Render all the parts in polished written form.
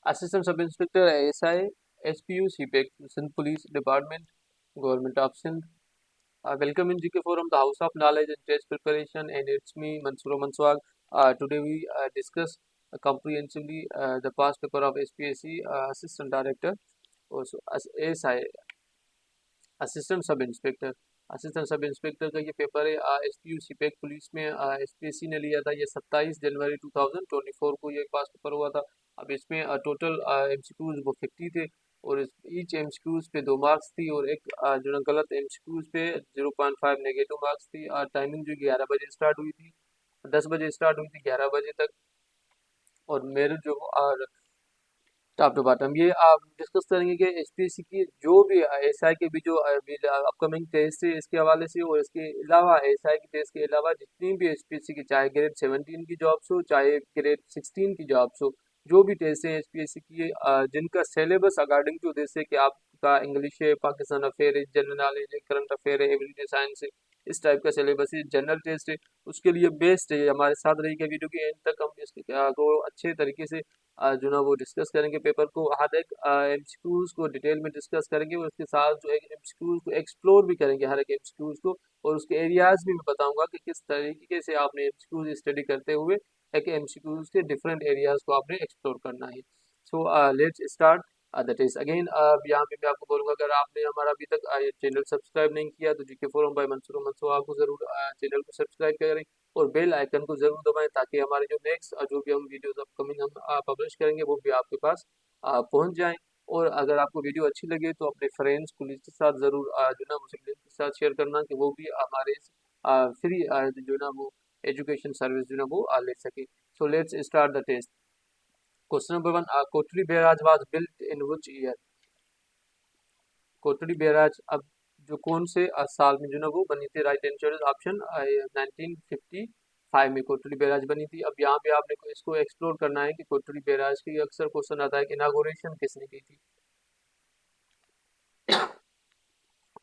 Assistant Sub Inspector ASI, SPU, CPEC, Sindh Police Department, Government of Sindh. Welcome in GK Forum, the House of Knowledge and Test Preparation, and it's me, Mansoor Manswag. Today we discuss comprehensively the past paper of SPSC Assistant Director, also as ASI, assistant sub inspector. Assistant sub inspector का ये paper है SPU CPEC police में SPSC ने लिया था। ये 27 जनवरी 2024 को ये पास पेपर हुआ था। अब इसमें टोटल एमसीक्यूज वो 50 थे और ईच एमसीक्यूज पे 2 मार्क्स थी और एक जो ना गलत एमसीक्यूज पे 0.5 नेगेटिव मार्क्स थी। टाइमिंग जो 11 बजे स्टार्ट हुई थी, 10 बजे स्टार्ट हुई थी, 11 बजे तक। और मेरे जो टॉप टू बॉटम ये आप डिस्कस करेंगे कि एसपीएससी की जो भी एसआई के भी जो अपकमिंग टेस्ट है इसके हवाले से, और इसके अलावा एसआई की टेस्ट के अलावा जितनी भी एसपीएससी की, चाहे ग्रेड 17 की जॉब्स हो, चाहे ग्रेड 16 की जॉब्स हो, जो भी टेस्ट है एसपीएससी की जिनका सिलेबस अकॉर्डिंग टू जैसे कि आपका इंग्लिश है, पाकिस्तान अफेयर है, जनरल नॉलेज है, करंट अफेयर है, एवरीडे साइंस है, इस टाइप का सिलेबस है, जनरल टेस्ट है, उसके लिए बेस्ट है। हमारे साथ रहिएगा वीडियो के एंड तक, हम इसके को अच्छे तरीके से जो ना वो डिस्कस करेंगे। पेपर को हर एक एमसीक्यूज को डिटेल में डिस्कस करेंगे और उसके साथ जो है एमसीक्यूज को एक्सप्लोर भी करेंगे, हर एक एमसीक्यूज को, और उसके एरियाज भी मैं बताऊंगा कि किस तरीके से आपने एमसीक्यूज स्टडी करते हुए एक एमसीक्यूज के डिफरेंट एरियाज को आपने एक्सप्लोर करना है। सो let's start that is again. यहाँ पे मैं आपको बोलूंगा, अगर आपने हमारा अभी तक ये चैनल सब्सक्राइब नहीं किया तो GK forum by Mansoor Mansoor को जरूर चैनल को सब्सक्राइब करें और बेल आइकन को जरूर दबाएं, ताकि हमारे जो नेक्स्ट जो भी हम वीडियोस अपकमिंग हम पब्लिश करेंगे वो भी आपके पास पहुंच जाएं। और अगर आपको वीडियो अच्छी लगे तो अपने फ्रेंड्स पुलिस के साथ जरूर जो ना वो सिबलिंग के साथ शेयर करना, कि वो भी हमारे फ्री जो ना वो एजुकेशन सर्विस जो ना वो ले सके। So let's start the test. Question number 1, Kotli barrage was built in which year? Kotli barrage अब जो कौन से साल में जो ना वो बनी थी? राइट आंसर इज ऑप्शन 1955 में कोटली बैराज बनी थी। अब यहाँ पे आपने इसको एक्सप्लोर करना है कि कोटली बैराज की अक्सर क्वेश्चन आता है कि इनागोरेशन किसने की थी।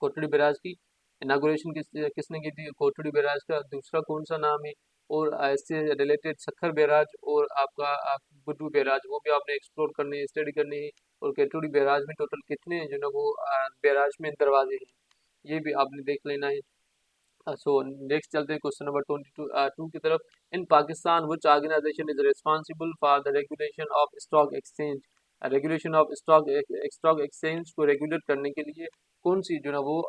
कोटड़ी बैराज की इनागुरेशन किसने की थी? कोटड़ी बैराज का दूसरा कौन सा नाम है? और इससे रिलेटेड सखर बैराज और आपका बुड्डू बैराज, वो भी आपने एक्सप्लोर करनी है, स्टडी करनी है। और केटुड़ी बैराज में टोटल कितने जो ना वो बैराज में दरवाजे हैं, ये भी आपने देख लेना है। सो नेक्स्ट चलते हैं क्वेश्चन नंबर 22 टू की तरफ। In Pakistan which organisation is responsible for the regulation of stock exchange? Regulation of stock exchange को रेगुलेट करने के लिए कौन सी जो ना वो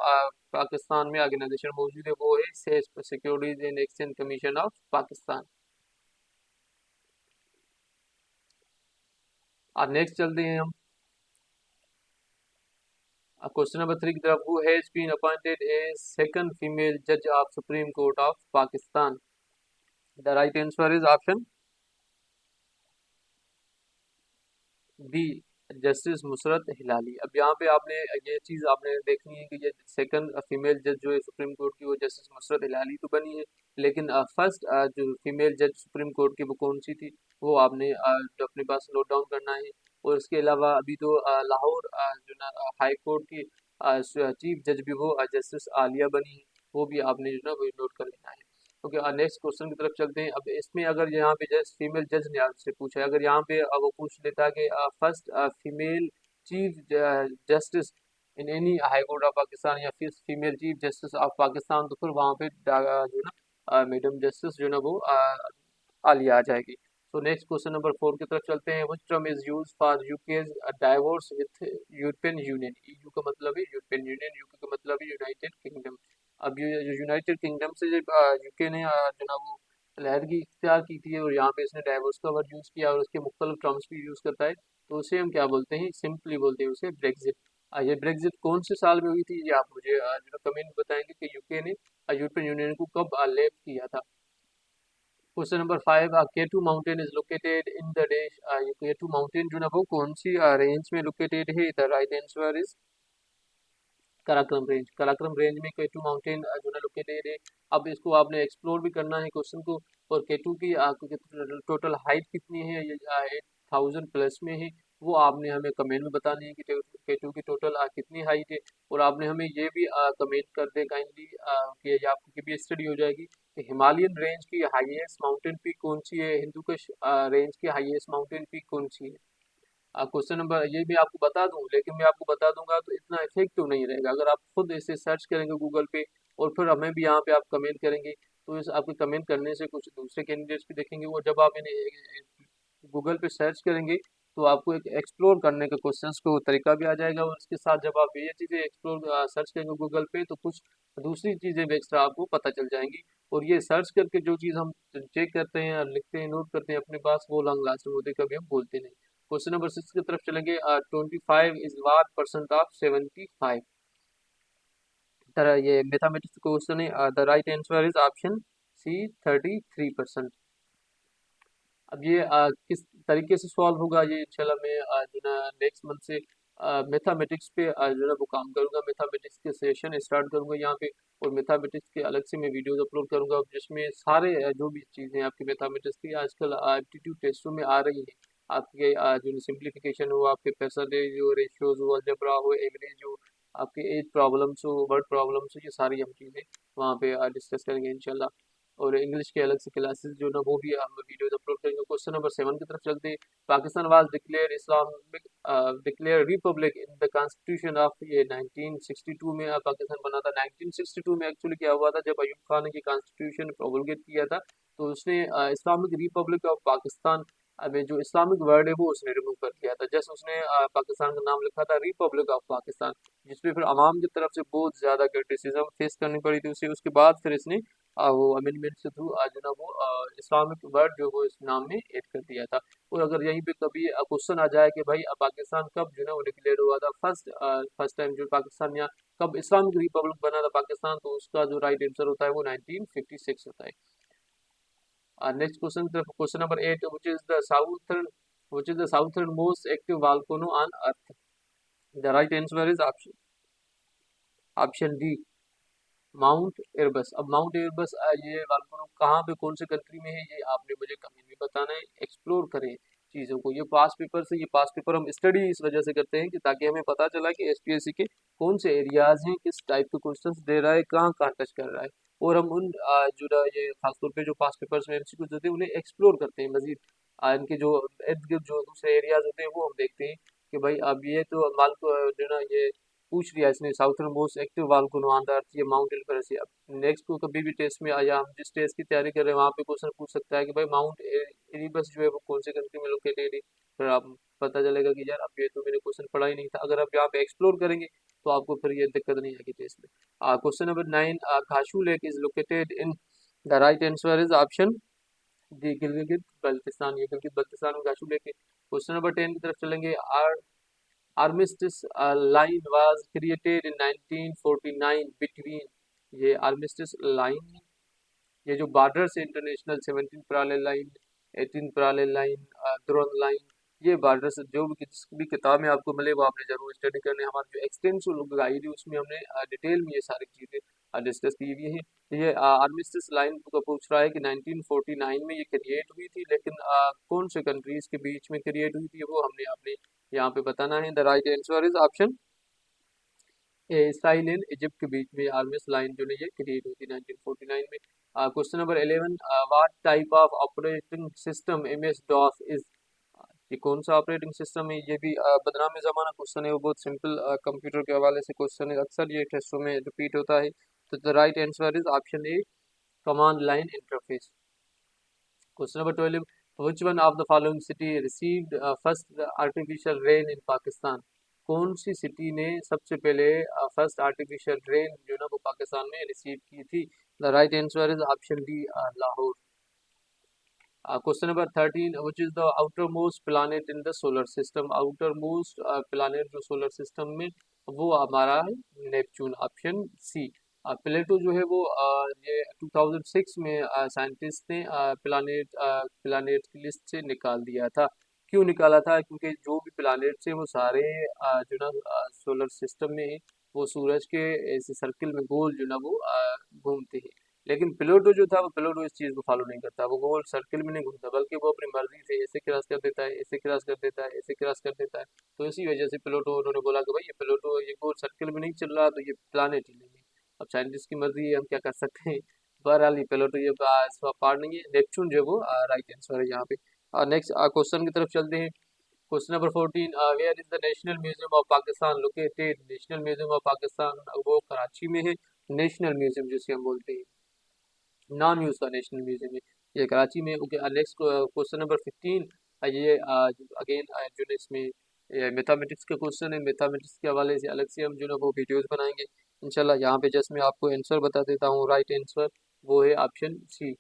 पाकिस्तान में ऑर्गेनाइजेशन मौजूद है? वो है securities and exchange commission of Pakistan. अब नेक्स्ट चलते हैं हम क्वेश्चन नंबर 3 की तरफ। Who has been appointed as second female जज of Supreme Court of Pakistan? The right answer is option B, Justice Nusrat Hilali. अब यहाँ पे आपने ये चीज़ आपने देखनी है कि ये सेकंड फीमेल जज जो है सुप्रीम कोर्ट की, वो जस्टिस नुसरत हिलाली तो बनी है, लेकिन फर्स्ट जो फीमेल जज सुप्रीम कोर्ट की वो कौन सी थी, वो आपने तो अपने पास नोट डाउन करना है। और इसके अलावा अभी तो लाहौर जो ना हाई कोर्ट की चीफ जज भी वो जस्टिस आलिया बनी है, वो भी आपने जो ना वो नोट कर लेना है। ओके, नेक्स्ट क्वेश्चन की तरफ चलते हैं। अब इसमें अगर यहाँ पे जस्ट फीमेल जज ने आपसे पूछा है, अगर यहाँ पे वो पूछ लेता कि first female chief justice in any high court of Pakistan या फिर female chief justice of Pakistan, तो फिर वहाँ पे जो ना मैडम जस्टिस जो ना वो आलिया आ जाएगी। सो नेक्स्ट क्वेश्चन नंबर 4 की तरफ चलते हैं। Which term is used for UK's divorce with European union? EU का मतलब है यूरोपियन यूनियन, यूके का मतलब है यूनाइटेड किंगडम। अब ये जो यूनाइटेड किंगडम से जब यूके ने जो ना वो लहरगी इख्तियार की थी और यहाँ पे इसने डाइवोर्स का वर्ड यूज़ किया और उसके मुख्तलिफ टर्म्स भी यूज़ करता है, तो उसे हम क्या बोलते हैं? सिंपली बोलते हैं उसे ब्रेग्जिट। ये ब्रेग्जिट कौन से साल में हुई थी, ये आप मुझे जो ना कमेंट में बताएंगे कि यूके ने यूरोपियन यूनियन को कब लेफ्ट किया था। Question number 5, K two mountain is located in the देश? ये केटू माउंटेन जो ना वो कौन सी रेंज में लोकेटेड है? The right answer is Karakoram range. Karakoram range में केटू माउंटेन जो है लोकेटेड है। अब इसको आपने एक्सप्लोर भी करना है क्वेश्चन को। और केटू की टोटल हाइट कितनी है? ये 8000 प्लस में है, वो आपने हमें कमेंट में बतानी है कि केटू की टोटल कितनी हाइट है। और आपने हमें ये भी कमेंट कर दे काइंडली कि ये आपकी भी स्टडी हो जाएगी कि हिमालयन रेंज की हाईएस्ट माउंटेन पीक कौन सी है, हिंदू कुश रेंज की हाईएस्ट माउंटेन पीक कौन सी है। क्वेश्चन नंबर ये भी आपको बता दूं, लेकिन मैं आपको बता दूंगा तो इतना इफेक्टिव नहीं रहेगा। अगर आप खुद इसे सर्च करेंगे गूगल पे और फिर हमें भी यहाँ पे आप कमेंट करेंगे, तो इस आपके कमेंट करने से कुछ दूसरे कैंडिडेट्स भी देखेंगे, और जब आप इन्हें गूगल पे सर्च करेंगे तो आपको एक एक्सप्लोर करने का क्वेश्चंस को तरीका भी आ जाएगा, और इसके साथ जब आप ये चीज़ें एक्सप्लोर सर्च करेंगे गूगल पे तो कुछ दूसरी चीज़ें भी एक्स्ट्रा आपको पता चल जाएंगी। और ये सर्च करके जो चीज़ हम चेक करते हैं या लिखते हैं, नोट करते हैं अपने पास, वो लॉन्ग लास्टिंग होती है, कभी हम भूलते नहीं। क्वेश्चन नंबर 6 की तरफ चलेंगे। 25 इज व्हाट परसेंट ऑफ 75? तरह ये मैथमेटिक्स क्वेश्चन है। The right answer is option C, 33%। अब ये किस तरीके से सॉल्व होगा, ये इंशाल्लाह मैं जो ना नेक्स्ट मंथ से मैथमेटिक्स पे जो है वो काम करूंगा। मैथमेटिक्स के सेशन स्टार्ट करूंगा यहाँ पे, और मैथमेटिक्स के अलग से मैं वीडियोस अपलोड करूंगा, जिसमें सारे जो भी चीज़ें आपकी मैथमेटिक्स की आजकल एप्टीट्यूड टेस्टों में आ रही है, आपके जो सिंप्लीफिकेशन हो, आपके परसेंटेज हो, रेशियोज हो, अलजेब्रा हो, एवरेज हो, आपके एज प्रॉब्लम्स हो, वर्ड प्रॉब्लम्स हो, ये सारी हम चीज़ें वहाँ पे डिस्कस करेंगे इंशाल्लाह। और इंग्लिश के अलग से क्लासेस जो ना वो भी हम वीडियोस अपलोड करेंगे। क्वेश्चन नंबर 7 की तरफ चलते हैं। Pakistan was declare Republic in the constitution of ये 1962 में पाकिस्तान बना था। 1962 में एक्चुअली क्या हुआ था, जब अयूब खान ने ये कॉन्स्टिट्यूशन प्रोमulgate किया था, तो उसने इस्लामिक रिपब्लिक ऑफ पाकिस्तान में जो इस्लामिक वर्ड है वो उसने रिमूव कर दिया था। जस्ट उसने पाकिस्तान का नाम लिखा था रिपब्लिक ऑफ पाकिस्तान, जिसपे फिर अवाम की तरफ से बहुत ज़्यादा क्रिटिसिज्म फेस करनी पड़ी थी उसे। उसके बाद फिर इसने वो अमेंडमेंट के थ्रू जो ना वो इस्लामिक वर्ड जो वो इस नाम में ऐड कर दिया था। और अगर यहीं पे कभी क्वेश्चन आ जाए कि भाई पाकिस्तान कब जो ना वो डिक्लेयर हुआ था, फर्स्ट टाइम जो पाकिस्तान या कब इस्लामिक रिपब्लिक बना था पाकिस्तान, तो उसका जो राइट आंसर होता है वो 1956 होता है। Next question, question number 8, which is the southernmost active volcano on earth? The right answer is option D, mount Airbus. अब माउंट एयरबस ये वाल्कोनो कहाँ पे कौन से कंट्री में है, ये आपने मुझे कमेंट में बताना है। एक्सप्लोर करें चीज़ों को, ये पास पेपर से, ये पास पेपर हम स्टडी इस वजह से करते हैं कि ताकि हमें पता चला कि एसपीएससी के कौन से एरियाज हैं, किस टाइप के क्वेश्चंस दे रहा है, कहाँ कहाँ टच कर रहा है, और हम उन जो ये खासतौर पे जो पास पेपर्स में एमसीक्यूज होते हैं उन्हें एक्सप्लोर करते हैं मजीद। इनके जो इर्द गिर्द जो दूसरे एरियाज होते हैं वो हम देखते हैं कि भाई अब ये तो मालको जो ना ये पूछ लिया इसने southernmost active volcano on the earth, ये माउंट एल्बरस है। अब नेक्स्ट को कभी भी टेस्ट में आया, हम जिस टेस्ट की तैयारी कर रहे हैं वहाँ पे क्वेश्चन पूछ सकता है कि भाई माउंट एरिबस जो है वो कौन से कंट्री में लोकेटेड है। फिर आप पता चलेगा कि यार अब ये तो मैंने क्वेश्चन पढ़ा ही नहीं था। अगर आप यहाँ पे एक्सप्लोर करेंगे तो आपको फिर ये दिक्कत नहीं आएगी टेस्ट में। क्वेश्चन नंबर 9, खाशू lake is located in, the right answer is option D, Gilgit Baltistan. ये गिलगित बल्तिस्तान में खाशू लेक है। क्वेश्चन नंबर 10 की तरफ चलेंगे। Armistice line was created in 1949 between, ये आर्मिस्टिस लाइन, ये जो बॉर्डर से international 17 parallel line, 18 parallel line, drone line, ये बॉर्डर से जो भी जिस भी किताब में आपको मिले वो आपने जरूर स्टडी करने। हमारा जो एक्सटेंसिव गाइड है उसमें हमने डिटेल में ये सारी चीज़ें डिस्कस की हुई हैं। ये आर्मिस्टिस लाइन को पूछ रहा है कि 1949 में ये क्रिएट हुई थी, लेकिन कौन से कंट्रीज के बीच में क्रिएट हुई थी वो हमने आपने यहाँ पे बताना है। The right answer is option Israel and Egypt के बीच में आर्मिस लाइन जो है ये क्रिएट हुई थी 1949 में। Question number 11, what type of operating system M S DOS is, ये कौन सा ऑपरेटिंग सिस्टम है, ये भी बदनाम जमाना क्वेश्चन है, वो बहुत सिंपल कंप्यूटर के हवाले से क्वेश्चन है, अक्सर ये टेस्टों में रिपीट होता है। तो the right answer is option A, command line interface. Question number 12, which one of the following city received first artificial rain in Pakistan? कौन सी सिटी ने सबसे पहले फर्स्ट आर्टिफिशियल रेन जो ना वो पाकिस्तान में रिसीव की थी? The right answer is option D, Lahore. Question number 13, which is the outermost planet in the solar system? outermost planet जो सोलर सिस्टम में, वो हमारा है नेपच्यून, ऑप्शन सी। प्लेटो जो है वो ये 2006 में साइंटिस्ट ने प्लानेट की लिस्ट से निकाल दिया था। क्यों निकाला था? क्योंकि जो भी प्लानेट्स हैं वो सारे जो ना सोलर सिस्टम में है, वो सूरज के ऐसे सर्किल में गोल जो ना वो घूमते हैं। लेकिन प्लूटो जो था वो प्लूटो इस चीज़ को फॉलो नहीं करता, वो गोल सर्किल में नहीं घूमता, बल्कि वो अपनी मर्जी से ऐसे क्रॉस कर देता है, ऐसे क्रॉस कर देता है, ऐसे क्रॉस कर देता है। तो इसी वजह से प्लूटो उन्होंने बोला कि भाई ये प्लूटो ये गोल सर्किल में नहीं चल रहा, तो ये प्लानेट ही नहीं है। अब साइंटिस्ट की मर्जी है, हम क्या कर सकते हैं। बहरहाल ये प्लूटो ये इसका पार्ट नहीं है। नेपच्यून जो है वो राइट आंसर है यहाँ पे। नेक्स्ट क्वेश्चन की तरफ चलते हैं। Question number 14, where is the National Museum of Pakistan located? National Museum of Pakistan वो कराची में है। नेशनल म्यूजियम जिसे हम बोलते हैं, नाम यूज का नेशनल म्यूजियम है, ये कराची में। ओके, नेक्स्ट क्वेश्चन नंबर 15, ये अगेन जो है इसमें मैथमेटिक्स का क्वेश्चन है। मैथमेटिक्स के हवाले से अलग से हम जो है वो वीडियोस बनाएंगे इंशाल्लाह। यहाँ पे जस्ट मैं आपको आंसर बता देता हूँ, राइट आंसर वो है ऑप्शन सी।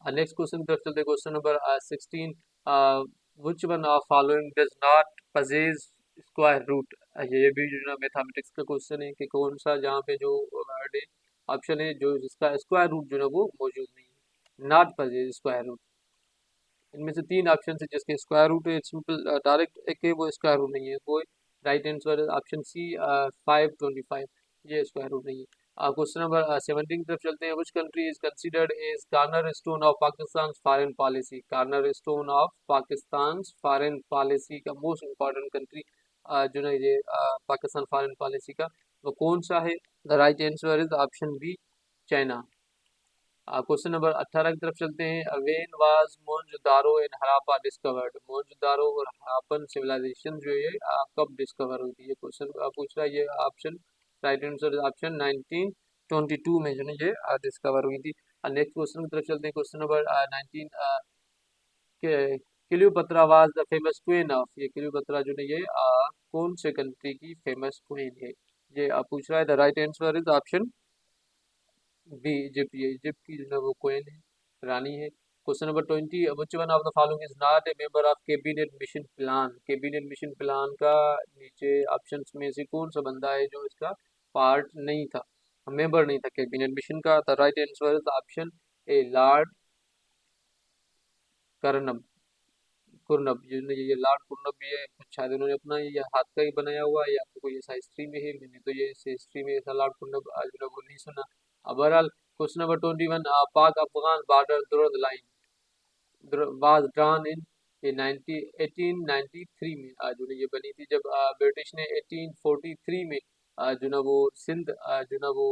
नेक्स्ट क्वेश्चन की तरफ चलते हैं, question number 16, which one of following does not possess square root? ये भी जो है मैथमेटिक्स का क्वेश्चन है कि कौन सा जहाँ पे जो वर्ड है, ऑप्शन है जो जिसका स्क्वायर रूट जो है वो मौजूद नहीं है, नॉट पजेज स्क्वायर रूट। इनमें से तीन ऑप्शन है जिसके स्क्वायर रूट है, सिंपल डायरेक्ट एक है वो स्क्वायर रूट नहीं है, वो राइट आंसर है ऑप्शन सी 525, ये स्क्वायर रूट नहीं है। क्वेश्चन नंबर 17 की तरफ चलते हैं, which country is considered as corner stone of Pakistan foreign policy? Corner stone of Pakistan foreign policy का मोस्ट इम्पोर्टेंट कंट्री जो है ये पाकिस्तान फॉरेन पॉलिसी का वो कौन सा है? The right answer is option B, China. Question number 18 की तरफ चलते हैं, when was Mohenjodaro and Harappa discovered? Mohenjodaro और हड़प्पन सिविलाइजेशन जो है कब डिस्कवर हुई थी? ये क्वेश्चन पूछ रहा है, ये ऑप्शन राइट आंसर ऑप्शन 1922 में जो है ये डिस्कवर हुई थी। नेक्स्ट क्वेश्चन की तरफ चलते हैं, question number 19, Cleopatra was the famous queen of? ये क्लियोपत्रा जो है ये कौन से कंट्री की फेमस क्वीन है? ये पूछ रहा है, the right answer is option B, Egypt. ये इजिप्ट की जो है वो क्वीन है, रानी है। Question number 20, which one of the following is not a member of cabinet mission plan? Cabinet mission plan का नीचे ऑप्शंस में से कौन सा बंदा है जो इसका पार्ट नहीं था, मेंबर नहीं था कैबिनेट मिशन का? The right answer is option A, Lord कर्नब कुर्नब। ये लॉर्ड कुर्नब, ये शायद उन्होंने अपना ये हाथ का ही बनाया हुआ है या फिर कोई ऐसा हिस्ट्री में है, मैंने तो ये हिस्ट्री में ऐसा लॉर्ड कुर्नब जो है वो नहीं सुना। बहरहाल question number 21, Pak Afghan border Durand line was drawn in 1893 में जो है ये बनी थी, जब ब्रिटिश ने 1843 में जो ना वो सिंध जो ना वो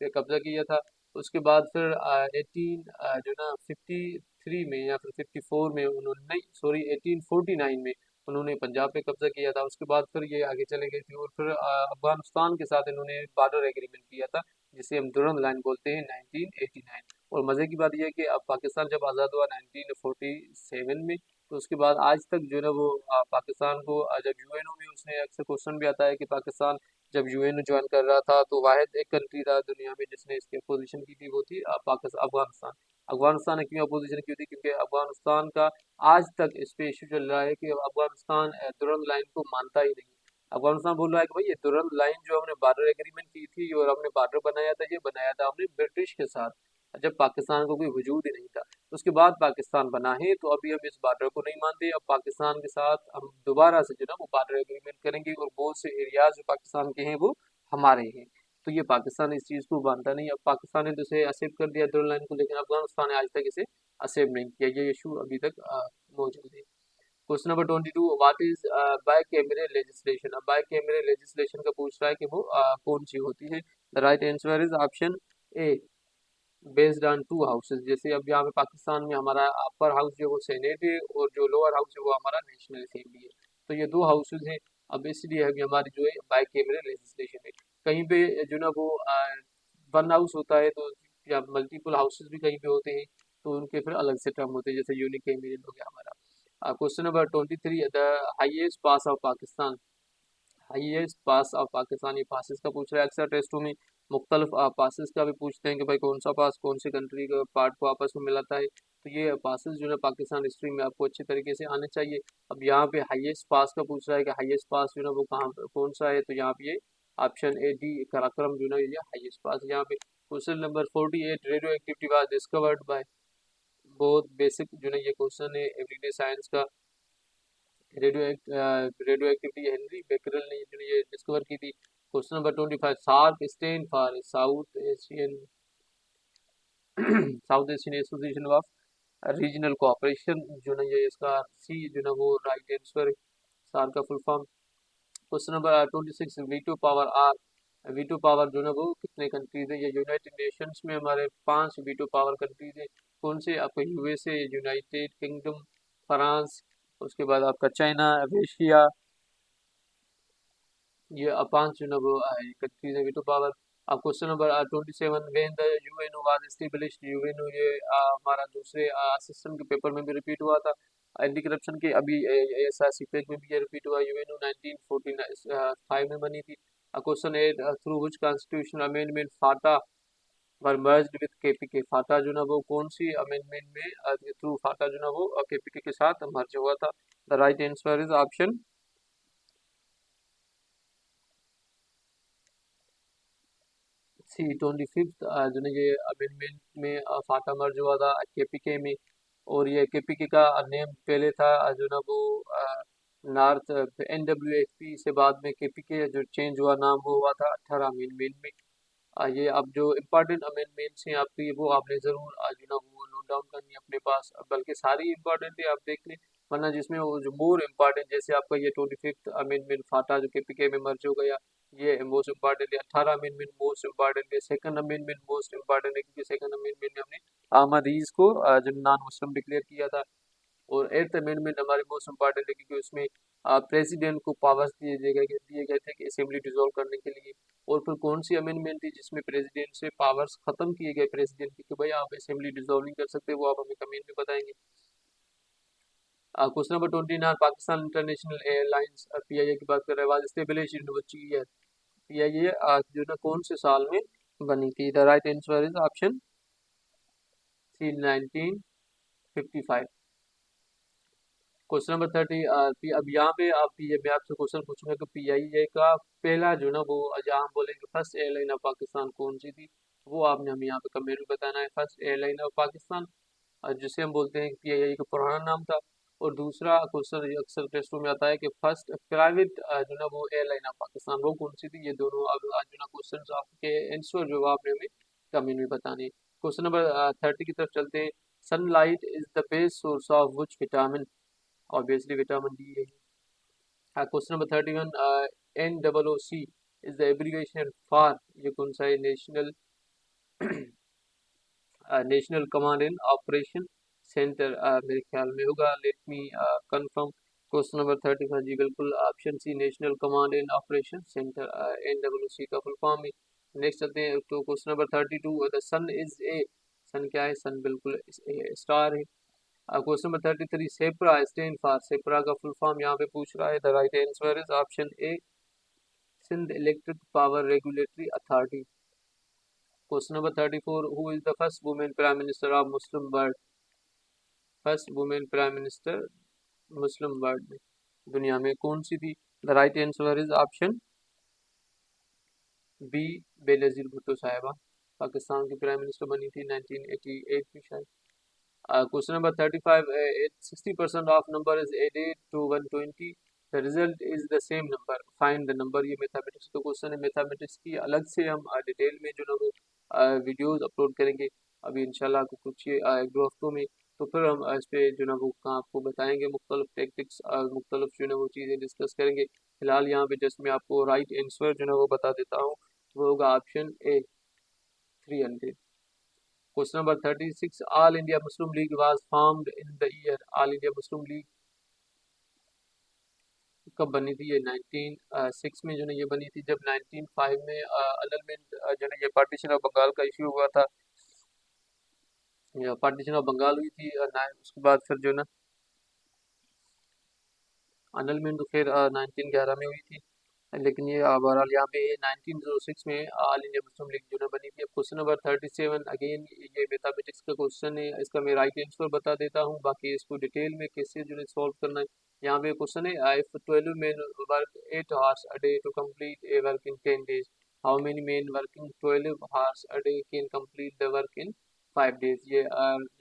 पे कब्जा किया था। उसके बाद फिर 18 जो ना 53 में या फिर 54 में उन्होंने, नहीं सॉरी 1849 में उन्होंने पंजाब पे कब्जा किया था। उसके बाद फिर ये आगे चले गए थे और फिर अफगानिस्तान के साथ इन्होंने बॉर्डर एग्रीमेंट किया था, जिसे हम दुरंद लाइन बोलते हैं, 1989। और मज़े की बात यह है कि अब पाकिस्तान जब आज़ाद हुआ 1947 में, तो उसके बाद आज तक जो है ना वो पाकिस्तान को जब यूएनओ में, उसने अक्सर क्वेश्चन भी आता है कि पाकिस्तान जब यूएनओ ज्वाइन कर रहा था तो वाहिद एक कंट्री था दुनिया में जिसने इसकी अपोजिशन की थी, वो थी पाकिस्तान, अफगानिस्तान। अफगानिस्तान ने क्यों अपोजिशन की थी? क्योंकि अफगानिस्तान का आज तक इस पे इशू चल रहा है कि अफगानिस्तान दुरंद लाइन को मानता ही नहीं। अफगानिस्तान बोल रहा है कि भाई ये दुरंद लाइन जो हमने बॉर्डर एग्रीमेंट की थी और हमने बॉर्डर बनाया था, ये बनाया था हमने ब्रिटिश के साथ, जब पाकिस्तान को कोई वजूद ही नहीं था। उसके बाद पाकिस्तान बना है, तो अभी हम इस बॉर्डर को नहीं मानते। अब पाकिस्तान के साथ हम दोबारा से जो ना वो बॉर्डर एग्रीमेंट करेंगे और बहुत से एरियाज जो पाकिस्तान के हैं वो हमारे हैं। तो ये पाकिस्तान इस चीज़ को मानता नहीं। अब पाकिस्तान ने तो इसे एक्सेप्ट कर दिया दुरंद लाइन को, लेकिन अफगानिस्तान ने आज तक इसे एक्सेप्ट नहीं किया। ये इशू अभी तक मौजूद है। Question number 22, what is by कैमरे लेजिस्लेशन? अब बाय कैमरे लेजिस्लेशन का पूछ रहा है कि वो कौन सी होती है? The right answer is option A, based on to houses. जैसे अब यहाँ पे पाकिस्तान में हमारा अपर हाउस जो है वो सेनेट है और जो लोअर हाउस है वो हमारा नेशनल असेंबली है, तो ये दो हाउसेज हैं। अब इसलिए अभी हमारी जो है बाई कैमरे लेजिस्लेशन है। कहीं पे जो ना वो वन हाउस होता है, तो या मल्टीपल हाउसेज भी कहीं पे होते हैं, तो उनके फिर अलग से टर्म होते हैं, जैसे यूनिकैमरल हो गया हमारा। Question number 23, the highest pass of Pakistan? Highest pass of Pakistan, ये पासिस का पूछ रहा है। अक्सर टेस्टों में मुख्तलिफ पासिस का भी पूछते हैं कि भाई कौन सा पास कौन सी कंट्री का पार्ट को आपस में मिलाता है, तो ये पासिस जो है पाकिस्तान हिस्ट्री में आपको अच्छे तरीके से आने चाहिए। अब यहाँ पे हाईएस्ट पास का पूछ रहा है कि हाईएस्ट पास जो है वो कहाँ कौन सा है, तो यहाँ पे ये ऑप्शन ए, डी, कराक्रम जो है ये हाईएस्ट पास यहाँ पे। Question number 48, radio activity was discovered by? बहुत बेसिक जो है ये क्वेश्चन है एवरीडे साइंस का। रेडियो एक्टिविटी हेनरी बेकरल ने जो ये डिस्कवर की थी। Question number 25, SAARC stand for South Asian South Asian association of regional cooperation जो ना ये इसका सी जो ना वो राइट आंसर है, सार्क का full form. Question number 26, veto power are, veto power जो ना वो कितने कंट्रीज है? ये यूनाइटेड नेशंस में हमारे 5 वीटो पावर कंट्रीज है। कौन से? आपको यूएसए, यूनाइटेड किंगडम, फ्रांस, उसके बाद आपका चाइना, रशिया, ये पांच जो ना वो कंट्रीज है वेटो पावर। अब question number 27, when the UNO was established. UNO ये हमारा दूसरे सिस्टम के पेपर में भी रिपीट हुआ था, एंटी करप्शन के। अभी ऐसा सीपेक में भी ये रिपीट हुआ। यूएनओ 1945 में बनी थी। Question 8, through which constitutional amendment FATA were merged with KPK. FATA जो ना वो कौन सी अमेंडमेंट में थ्रू फाटा जो ना वो केपीके के साथ मर्ज हुआ था। The right answer is option C, 25th जो ना ये अमेंडमेंट में फाटा मर्ज हुआ था केपीके में। और ये केपीके का नेम पहले था जो ना वो नॉर्थ एनडब्ल्यूएफपी से बाद में केपीके जो चेंज हुआ नाम वो हुआ था 18 अमेंडमेंट में। ये अब जो इम्पोर्टेंट अमेंडमेंट्स हैं आपकी वो आपने ज़रूर जो ना वो नोट डाउन करनी है अपने पास, बल्कि सारी इम्पोर्टेंट है आप देख लें। वरना जिसमें वो जो मोर इम्पोर्टेंट, जैसे आपका ये 25th अमेंडमेंट फाटा जो केपीके में मर्ज हो गया, ये मोस्ट इम्पोर्टेंट है। 18 अमेंडमेंट मोस्ट इम्पोर्टेंट है। सेकंड अमेंडमेंट मोस्ट इम्पोर्टेंट है, क्योंकि सेकंड अमेंडमेंट में हमने अहमदीज को जो नॉन मुस्लिम डिक्लेयर किया था। और एट्थ अमेंडमेंट हमारे मोस्ट इम्पोर्टेंट है, क्योंकि उसमें प्रेसिडेंट को पावर्स दिए गए थे कि असेंबली डिसॉल्व करने के लिए। और फिर कौन सी अमेंडमेंट थी जिसमें प्रेसिडेंट से पावर्स खत्म किए गए प्रेसिडेंट की, कि भाई आप असेंबली डिसॉल्व नहीं कर सकते, वो आप हमें कमेंट में बताएंगे। Question number 29, Pakistan international airlines PIA की बात कर रहे हैं, was established in which year. PIA जो ना कौन से साल में बनी थी। The right answer is option C, 1955। Question number 30, अब यहाँ पे आप ये मैं आपसे क्वेश्चन पूछूंगा कि पीआईए का पहला जो ना वो जहाँ हम बोलेंगे फर्स्ट एयरलाइन ऑफ पाकिस्तान कौन सी थी, वो आपने हमें यहाँ पे कमेंट में बताना है। फर्स्ट एयरलाइन ऑफ पाकिस्तान जिसे हम बोलते हैं कि पीआईए का पुराना नाम था। और दूसरा क्वेश्चन ये अक्सर टेस्टों में आता है कि फर्स्ट प्राइवेट जो ना वो एयरलाइन ऑफ पाकिस्तान वो कौन सी थी। ये दोनों अब जो ना क्वेश्चन आपके आंसर जो आपने हमें कमेंट में बताने हैं। क्वेश्चन नंबर 30 की तरफ चलते हैं। Sunlight is the best source of which vitamin. Obviously vitamin D है। Question number 31, NOOC is the abbreviation for. ये कौन सा है। National national command and operation centre मेरे ख्याल में होगा। Let me confirm. Question number 31 जी बिल्कुल option C, national command and operation centre NOOC का फुल फॉर्म है। नेक्स्ट चलते हैं तो question number 32, the sun is a. सन क्या है। सन बिल्कुल स्टार है। Question number 33, SEPRA stand for. SEPRA का फुल फॉर्म यहाँ पे पूछ रहा है। The right answer is option A, Sindh Electric Power Regulatory Authority. Question number 34, who is the first women prime minister of Muslim world. First women prime minister Muslim world में दुनिया में कौन सी थी। The right answer is option B, Benazir Bhutto साहिबा। पाकिस्तान की prime minister बनी थी 1988 में शायद। Question number 35, 60% of number is added to 120, the result is the same number, find the number. ये मैथमेटिक्स का क्वेश्चन है। मैथमेटिक्स की अलग से हम डिटेल में जो ना वो वीडियोस अपलोड करेंगे अभी इंशाल्लाह कुछ एक दो हफ्तों में। तो फिर हम इस पे जो ना वो आपको बताएंगे, मुख्तलिफ टेक्टिक्स मुख्तलिफ जो ना वो चीज़ें डिस्कस करेंगे। फिलहाल यहाँ पे जस्ट मैं आपको राइट आंसर जो ना वो बता देता हूँ, वो होगा option A, 300। Question number 36, all India Muslim league was formed in the year. All India Muslim league कब बनी थी। ये 1906 में जो है ये बनी थी, जब 1905 में अनलमेंट जो है ये पार्टीशन ऑफ बंगाल का इशू हुआ था। पार्टीशन ऑफ बंगाल हुई थी उसके बाद फिर जो ना अनलमेंट तो फिर 1911 में हुई थी। लेकिन ये बहरहाल यहाँ पे 1906 में ऑल इंडिया मुस्लिम लीग जो है बनी थी। अब क्वेश्चन नंबर 37, अगेन ये मैथमेटिक्स का क्वेश्चन है, इसका मैं राइट आंसर बता देता हूँ, बाकी इसको डिटेल में कैसे जो है सॉल्व करना है। यहाँ पे क्वेश्चन है, if 12 men work 8 hours a day to complete a work in 10 days, how many men working 12 hours a day can complete the work in 5 days। ये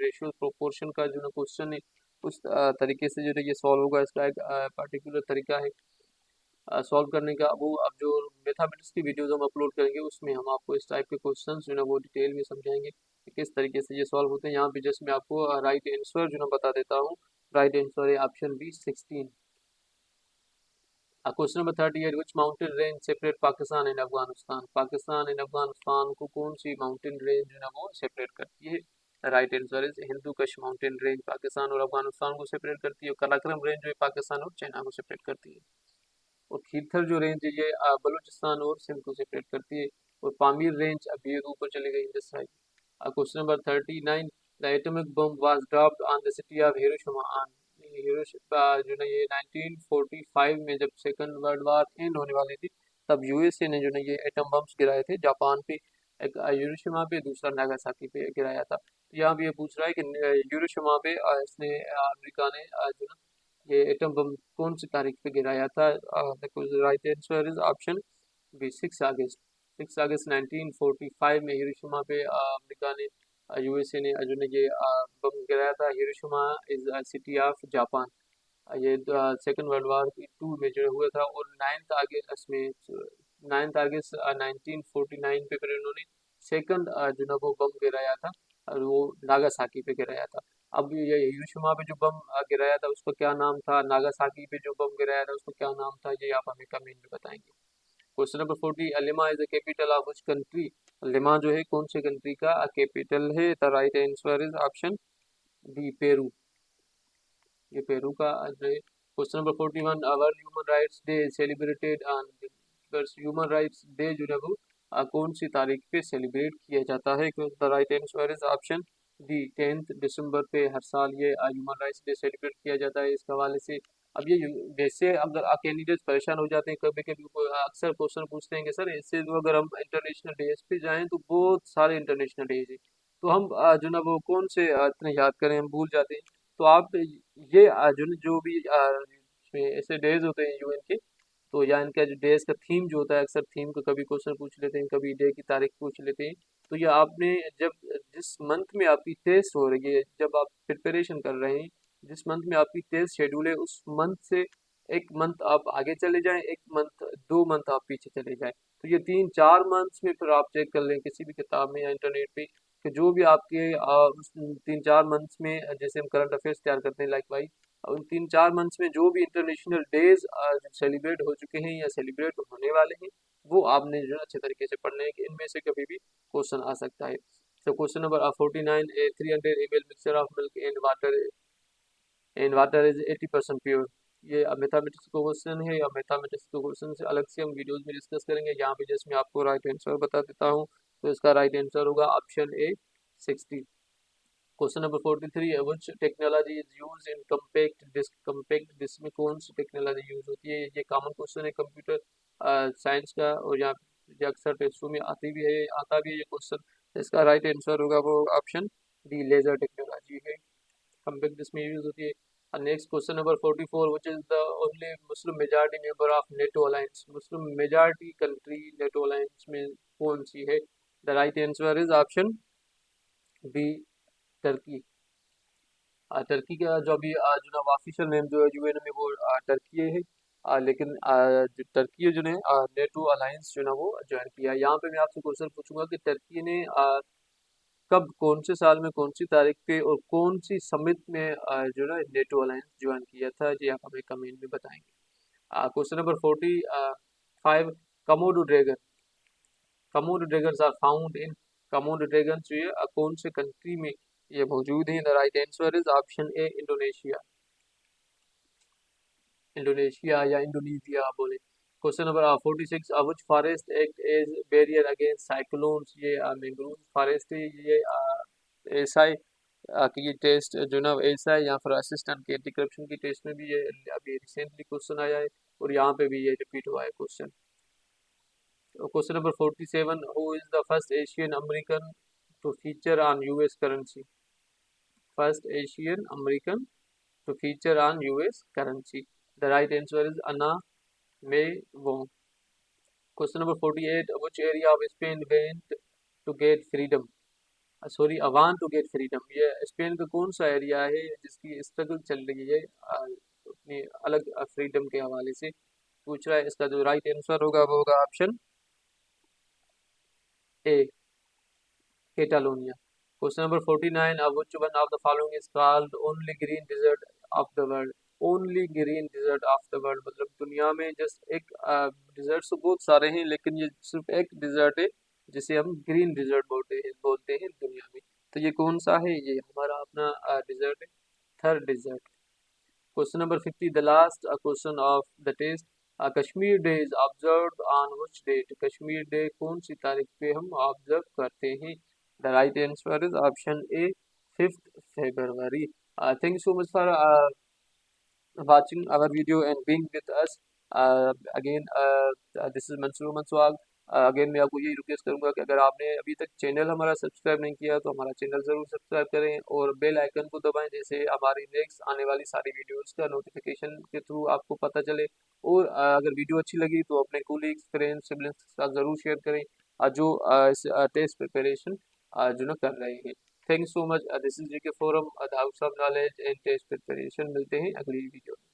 रेशियो प्रोपोर्शन का जो ना क्वेश्चन है, उस तरीके से जो है ये सॉल्व होगा। इसका एक पर्टिकुलर तरीका है सॉल्व करने का। वो अब जो मैथमेटिक्स की वीडियोस हम अपलोड करेंगे उसमें हम आपको इस टाइप के क्वेश्चंस जो है वो डिटेल में समझाएंगे कि किस तरीके से ये सॉल्व होते हैं। यहाँ पे जस्ट मैं आपको राइट आंसर जो है बता देता हूँ। राइट आंसर है option B, 16। Question number 38, which mountain range separate Pakistan and Afghanistan. Pakistan and Afghanistan को कौन सी माउंटेन रेंज जो है वो सेपरेट करती है। राइट आंसर इज हिंदू कश माउंटेन रेंज पाकिस्तान और अफगानिस्तान को सेपरेट करती है, और कराक्रम रेंज जो है पाकिस्तान और चाइना को सेपरेट करती है, और खीरथर जो रेंज है ये बलूचिस्तान और सिंध को सेपरेट करती है, और पामीर रेंज अभी ये ऊपर चले गई this side. Question number 39, the atomic bomb was dropped on the city of Hiroshima on Hiroshima जो ना ये 1945 में जब सेकंड वर्ल्ड वार एंड होने वाली थी, तब यूएसए ने जो ना ये एटम बम्स गिराए थे जापान पे, एक हिरोशिमा पे, दूसरा नागासाकी पे गिराया था। तो यहाँ भी ये पूछ रहा है कि हिरोशिमा पे इसने अमेरिका ने जो ना ये एटम बम कौन सी तारीख पे गिराया था? Right answer is option B 6 August. 6 अगस्त 1945 में हिरोशिमा पे अमेरिका ने यूएसए ने जो ने ये बम गिराया था। Hiroshima is city of Japan. ये सेकंड वर्ल्ड वार की टू में जो हुआ था, और 9 अगस्त 1949 पे फिर इन्होंने सेकंड जो ना वो बम गिराया था, और वो नागासाकी पे गिराया था। अब ये हिरोशिमा पे जो बम गिराया था उसका क्या नाम था, नागासाकी पे जो बम गिराया था उसका क्या नाम था, ये आप हमें कमेंट में बताएंगे। Question number 40, lima is the capital of which country? Lima जो है कौन से कंट्री का कैपिटल है? The right answer is option D Peru. ये पेरू का जो है। Question number 41, world human rights day celebrated on, human rights day जो है वो कौन सी तारीख पे सेलिब्रेट किया जाता है? The right answer is option D 10 दिसंबर पे हर साल ये ह्यूमन राइट्स डे सेलिब्रेट किया जाता है। इस हवाले से अब ये वैसे अगर कैंडिडेट्स परेशान हो जाते हैं, कभी कभी अक्सर क्वेश्चन पूछते हैं कि सर इससे जो अगर हम इंटरनेशनल डेज पे जाएं तो बहुत सारे इंटरनेशनल डेज है, तो हम जो ना वो कौन से इतने याद करें, हम भूल जाते हैं। तो आप ये जो भी इसमें ऐसे डेज होते हैं यूएन के, तो या इनका जो डेज का थीम जो होता है, अक्सर थीम का कभी क्वेश्चन पूछ लेते हैं, कभी डे की तारीख पूछ लेते हैं। तो ये आपने जब जिस मंथ में आपकी टेस्ट हो रही है, जब आप प्रिपरेशन कर रहे हैं, जिस मंथ में आपकी टेस्ट शेड्यूल है, उस मंथ से एक मंथ आप आगे चले जाएं, एक मंथ 2 मंथ आप पीछे चले जाएं। तो ये 3-4 मंथ्स में फिर आप चेक कर लें किसी भी किताब में या इंटरनेट पे, कि जो भी आपके उस 3-4 मंथ्स में जैसे हम करंट अफेयर्स तैयार करते हैं लाइक वाइज, उन 3-4 मंथ्स में जो भी इंटरनेशनल डेज सेलिब्रेट हो चुके हैं या सेलिब्रेट होने वाले हैं, वो आपने जो है अच्छे तरीके से पढ़ने हैं कि इनमें से कभी भी क्वेश्चन आ सकता है। So question number 49, a 300 ml mixture of milk and water is 80% pure. ये मैथमेटिक्स का क्वेश्चन है, या मैथमेटिक्स के क्वेश्चन से अलग से हम वीडियोस में डिस्कस करेंगे। यहाँ पे जस्ट मैं आपको राइट आंसर बता देता हूँ, तो इसका राइट आंसर होगा option A 60। Question number 43, which technology is use in compact disc? Compact disc में कौन सी टेक्नोलॉजी यूज होती है? ये कॉमन क्वेश्चन है कंप्यूटर साइंस का, और यहाँ ये अक्सर टेस्टों में आता भी है ये क्वेश्चन। इसका राइट आंसर होगा वो ऑप्शन डी लेजर टेक्नोलॉजी है, कम्पैक्ट डिस्क में यूज होती है। Next question number 44, which is the only Muslim majority member of NATO alliance? Muslim majority country NATO alliance में कौन सी है? The right answer is option B Turkey. Turkey का जो अभी जो ना ऑफिशियल नेम जो है यूएन में वो टर्की है। लेकिन जो टर्की जो ने नेटो अलायंस जो ना वो ज्वाइन किया है। यहाँ पे मैं आपसे क्वेश्चन पूछूंगा कि टर्की ने कब, कौन से साल में, कौन सी तारीख पे और कौन सी समिट में जो ना नेटो अलायंस ज्वाइन किया था? जी आप हमें कमेंट में बताएंगे। Question number 45, Komodo dragon, Komodo dragons are found in, Komodo dragon जो है कौन से कंट्री में ये मौजूद है? The right answer is option A Indonesia. Indonesia या इंडोनेशिया आप बोले। Question number 46, which forest act as barrier against cyclones? ये मैंग्रोव फॉरेस्ट है, ये ऐसा है कि ये टेस्ट जो ना ऐसा है, या फिर असिस्टेंट के एंटी करप्शन की टेस्ट में भी ये अभी रिसेंटली क्वेश्चन आया है, और यहाँ पे भी ये रिपीट हुआ है question. Question number 47, who is the first Asian American to feature on US currency? First Asian American to feature on US currency. The right answer is Anna May Wong. Question number 48, which area of Spain went to get freedom? Want to get freedom. ये Spain का कौन सा area है जिसकी struggle चल रही है अपनी अलग फ्रीडम के हवाले से पूछ रहा है? इसका जो राइट आंसर होगा वो होगा option A Catalonia. Question number 49, which one of the following is called only green desert of the world? Only green desert of the world मतलब दुनिया में जस्ट एक डिजर्ट तो बहुत सारे हैं, लेकिन ये सिर्फ एक डिजर्ट है जिसे हम ग्रीन डिजर्ट बोलते हैं दुनिया में। तो ये कौन सा है? ये हमारा अपना डिजर्ट है, third desert. Question number 50, the last question of the test. Kashmir day is observe on which date? Kashmir day कौन सी तारीख पे हम ऑब्जर्व करते हैं? The right answer is option A, 5th February। Thank you so much for watching our video and being with us. Again, this is Mansoor Manswag। Again मैं आपको यही रिक्वेस्ट करूंगा कि अगर आपने अभी तक चैनल हमारा सब्सक्राइब नहीं किया तो हमारा चैनल ज़रूर सब्सक्राइब करें और बेल आइकन को दबाएं, जैसे हमारी नेक्स्ट आने वाली सारी वीडियोस का नोटिफिकेशन के थ्रू आपको पता चले। और अगर वीडियो अच्छी लगी तो अपने कोलीग्स, फ्रेंड्स, सिबलिंग्स के साथ ज़रूर शेयर करें जो इस टेस्ट प्रिपरेशन जो ना कर रहे हैं। Thank you so much. This is GK forum, the house of knowledge and test preparation. मिलते हैं अगली वीडियो में।